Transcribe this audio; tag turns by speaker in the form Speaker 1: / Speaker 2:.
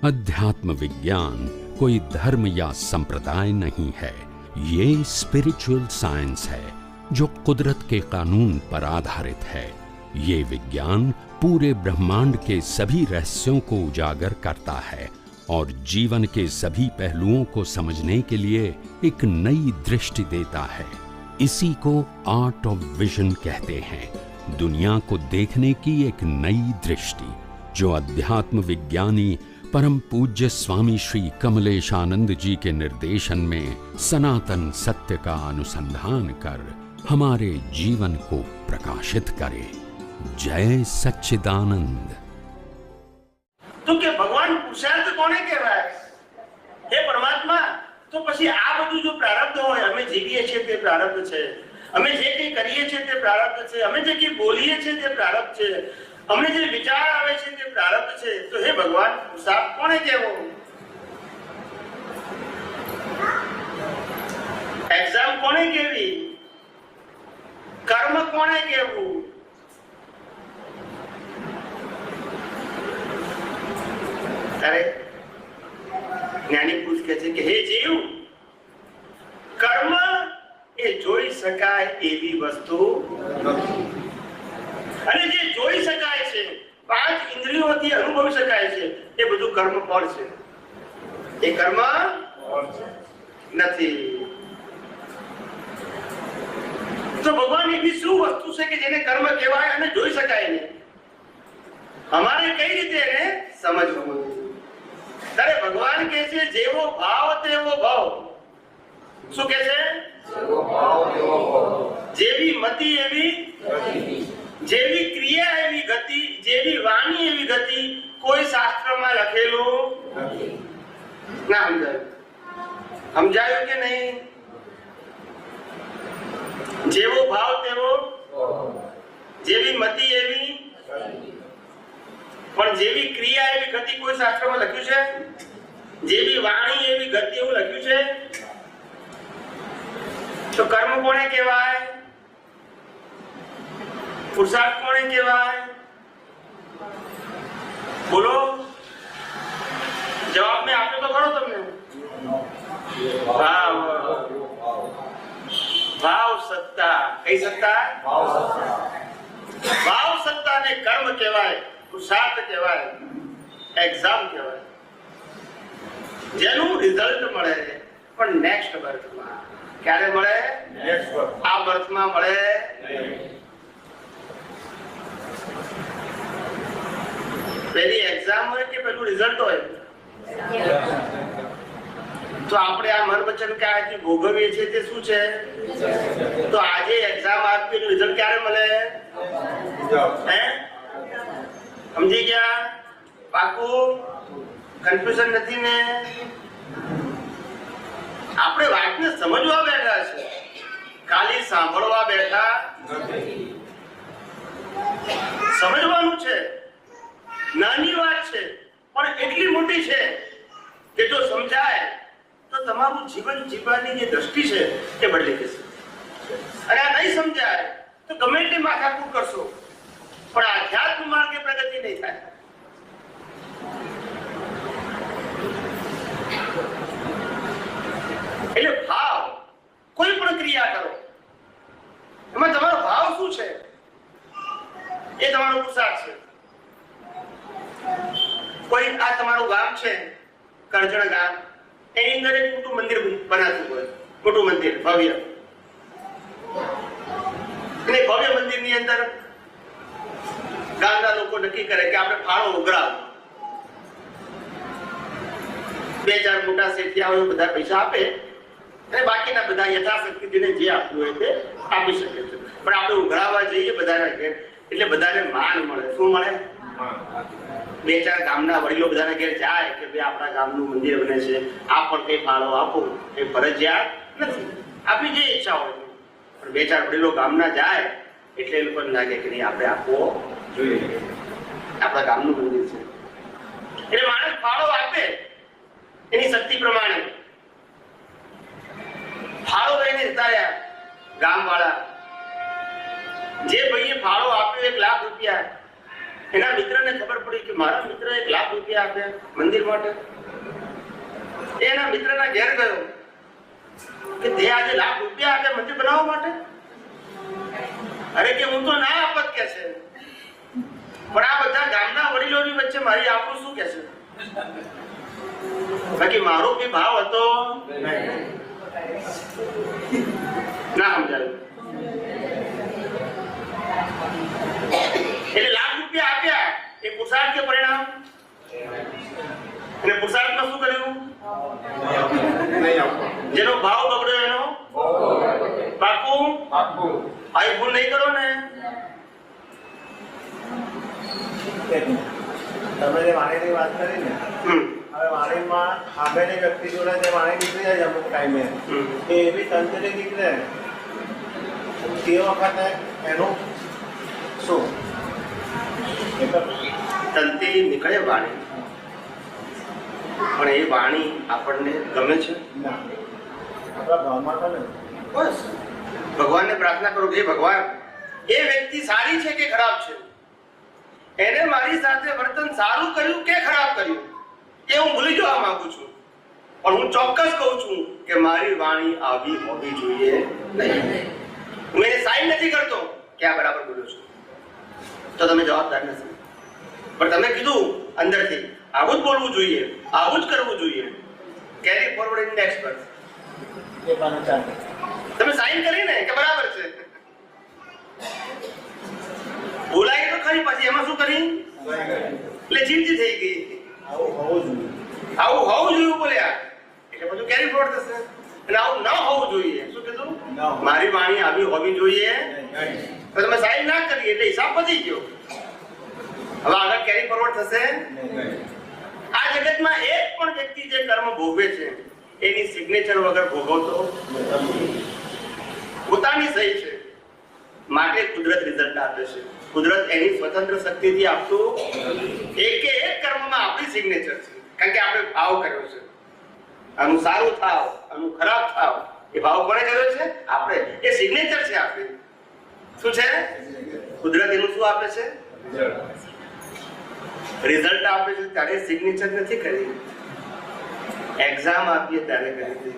Speaker 1: अध्यात्म विज्ञान कोई धर्म या संप्रदाय नहीं है, ये स्पिरिचुअल साइंस है जो कुदरत के कानून पर आधारित है। ये विज्ञान पूरे ब्रह्मांड के सभी रहस्यों को उजागर करता है और जीवन के सभी पहलुओं को समझने के लिए एक नई दृष्टि देता है। इसी को आर्ट ऑफ विजन कहते हैं, दुनिया को देखने की एक नई दृष्टि, जो अध्यात्म विज्ञानी परम पूज्य स्वामी श्री कमलेशानंद जी के निर्देशन में सनातन सत्य का अनुसंधान कर हमारे जीवन को प्रकाशित करे। जय सच्चिदानंद।
Speaker 2: तो के भगवान पुरुषार्थ कोने कहेवाय? हे परमात्मा, तो પછી આ બધું જો પ્રારબ્ધ હોય, અમે જીવીએ છીએ તે પ્રારબ્ધ છે, અમે જે કંઈ કરીએ છીએ તે પ્રારબ્ધ છે, અમે જે કંઈ બોલીએ છીએ તે પ્રારબ્ધ છે, અમને જે વિચાર આવે છે તે પ્રારબ્ધ છે, તો હે ભગવાન પુરુષાર્થ કોને કહેવો? એક્ઝામ કોને કહેવી? કર્મ કોને કહેવું? अरे ज्ञानी पुरुष કહે છે કે હે જીવ, કર્મ એ જોઈ શકાય એવી વસ્તુ નથી, અને જે જોઈ શકાય છે, પાંચ ઇન્દ્રિયોથી અનુભવી શકાય છે, એ બધું કર્મ ફળ છે, એ કર્મ નથી। તો ભગવાન એવી શું વસ્તુ છે કે જેને કર્મ કહેવાય અને જોઈ શકાય નહીં? અમારે કઈ રીતે એને સમજવું? ત્યારે ભગવાન કહે છે જેવો ભાવ તેવો ભાવ। શું કહે છે? જેવી મતિ એવી ગતિ, જેવી ક્રિયા એવી ગતિ, જેવી વાણી એવી ગતિ। કોઈ શાસ્ત્રમાં લખેલું નથી। ના સમજાયું? સમજાયું કે નહીં? જેવો ભાવ તેવો, જેવી મતિ એવી, પણ જેવી ક્રિયા એવી ગતિ કોઈ શાસ્ત્રમાં લખ્યું છે? જેવી વાણી એવી ગતિ એવું લખ્યું છે? તો કર્મ કોને કહેવાય? પુરુષાર્થ કોને કહેવાય? બોલો, જવાબ મેં આપ્યો તો ખરો તમને? ભાવ, ભાવ સત્તા। કઈ સત્તા? ભાવ સત્તા ને કર્મ કહેવાય, પુરુષાર્થ કહેવાય, એક્ઝામ કહેવાય, જેનું રિઝલ્ટ મળે પણ નેક્સ્ટ બર્થમાં। ક્યારે મળે? આ બર્થમાં મળે। પહેલી એક્ઝામ હોય કે પેલું રિઝલ્ટ હોય? તો આપણે આ મન વચન કાયાથી ભોગવીએ છીએ તે શું છે? તો આજે એક્ઝામ આપી રિઝલ્ટ ક્યારે મળે? હે, સમજી ગયા? પાકું? કન્ફ્યુઝન નથી ને? આપણે વાતને સમજવા બેઠા છે, ખાલી સાંભળવા બેઠા નથી। સમજવાનું છે, નાની વાત છે પણ એટલી મોટી છે કે જો સમજાય તો તમારું જીવન જીવવાની જે દ્રષ્ટિ છે એ બદલી જશે। અને આ નહીં સમજાય તો ગમે તે માથાકૂટ કરશો પણ આધ્યાત્મ માર્ગે પ્રગતિ નહીં થાય। એટલે ભાવ, કોઈ પણ ક્રિયા કરો એમાં તમારો ભાવ શું છે એ તમારો પુરુષાર્થ છે। કોઈ આ તમારું ગામ છે, કરજણ ગામ, એની અંદર એક મોટું મંદિર બનાવતું હોય, મોટું મંદિર ભવ્ય, અને ભવ્ય મંદિરની અંદર ગામના લોકો નક્કી કરે કે આપણે ફાળો ઉઘરાવ, બે ચાર મોટા શેઠિયાઓ બધા પૈસા આપે અને બાકીના બધા યથાશક્તિ જેને જે આપવું હોય તે આપી શકે છે। પણ આપણે ઉઘરાવવા જઈએ બધાના ઘેર એટલે બધાને માન મળે। શું મળે? બે ચાર ગામના વડીલો બધાના ઘેર જાય કે ભાઈ આપણા ગામનું મંદિર બને છે, આ પણ કઈ ફાળો આપો, એ ફરજિયાત નથી, આપી જે ઈચ્છા હોય। પણ બે ચાર વડીલો ગામના જાય એટલે એ લોકોને લાગે કે નહીં આપણે આપવો જોઈએ, આપણા ગામનું મંદિર છે। એટલે માણસ ફાળો આપે એની શક્તિ પ્રમાણે। ફાળો લઈને જતા રહ્યા ગામ વાળા, જે ભાઈએ ફાળો આપ્યો 1 લાખ રૂપિયા, એના મિત્રને ખબર પડી કે મારા મિત્ર 1 લાખ રૂપિયા આપ્યા મંદિર માટે. એના મિત્રના ઘેર ગયો કે તે આજે 1 લાખ રૂપિયા આપ્યા મંદિર બનાવવા માટે. અરે કે હું તો ના આપત કે છે, પણ આ બધા ગામના વડીલોની વચ્ચે મારી આપણું શું કે છે? બાકી મારો બી ભાવ હતો ના સમજાયું. એટલે 1 લાખ રૂપિયા આપ્યા એ પુરુષાર્થ કે પરિણામ? અને પુરુષાર્થમાં શું કર્યું? જેનો ભાવ બગડ્યો એનો પાકું આ ભૂલ નહીં કરો ને.
Speaker 3: તમે જે વાણીની વાત કરી ને, હવે વાણીમાં સામેની વ્યક્તિ જોડે જે વાણી નીકળી જાય અમુક ટાઈમે એ એવી તંત્રી નીકળે તે વખતે એનું શું
Speaker 2: તંતી નીકળે વાણી, પણ એ વાણી આપણને ગમે છે?
Speaker 3: ના, આપણા ભાવમાં તો નહીં.
Speaker 2: બસ ભગવાનને પ્રાર્થના કરો કે ભગવાન એ વ્યક્તિ સારી છે કે ખરાબ છે, એને મારી સાથે વર્તન સારું કર્યું કે ખરાબ કર્યું એ હું ભૂલી જવા માંગુ છું, પણ હું ચોક્કસ કહું છું કે મારી વાણી આવી હોવી જોઈએ નહીં. હું એને સાઈન નથી કરતો કે આ બરાબર બોલું છું, તો તમે જવાબદાર નથી. પણ તમે કીધું અંદરથી આવું જ બોલવું જોઈએ, આવું જ કરવું જોઈએ, કેરી ફોરવર્ડ ઇન નેક્સ્ટ વર્સ
Speaker 3: એ પણ ચાલે.
Speaker 2: તમે સાઈન કરીને કે બરાબર છે, બોલાય તો ખરી, પછી એમાં શું કરી એટલે ચીડચીડ થઈ ગઈ.
Speaker 3: આવું હોવું જોઈએ,
Speaker 2: આવું હોવું જોઈએ બોલ્યા એટલે બધું કેરી ફોરવર્ડ થશે. અને આવું ન હોવું જોઈએ. શું કીધું? મારી વાણી આવી હોવી જોઈએ તો તમે સાઈન ના કરી એટલે હિસાબ પતી ગયો. હવે આગળ કેરી ફોરવર્ડ થશે. આ જગતમાં એક પણ વ્યક્તિ જે કર્મ ભોગવે છે એની સિગ્નેચર વગર ભોગવતો પોતાની સહી છે માટે કુદરત રિઝલ્ટ આપે છે. કુદરત એની સ્વતંત્ર શક્તિથી આપતું એક કર્મમાં આપણી સિગ્નેચર છે, કારણ કે આપણે ભાવ કર્યો છે આનું સારું થાવ, આનું ખરાબ થાવ. એ ભાવ કોણે કર્યો છે? આપણે. એ સિગ્નેચર છે આપણી. શું છે? કુદરત એનું શું આપે છે? રિઝલ્ટ આપે છે. ત્યારે સિગ્નેચર નથી કરી, એક્ઝામ આપીએ ત્યારે કરી.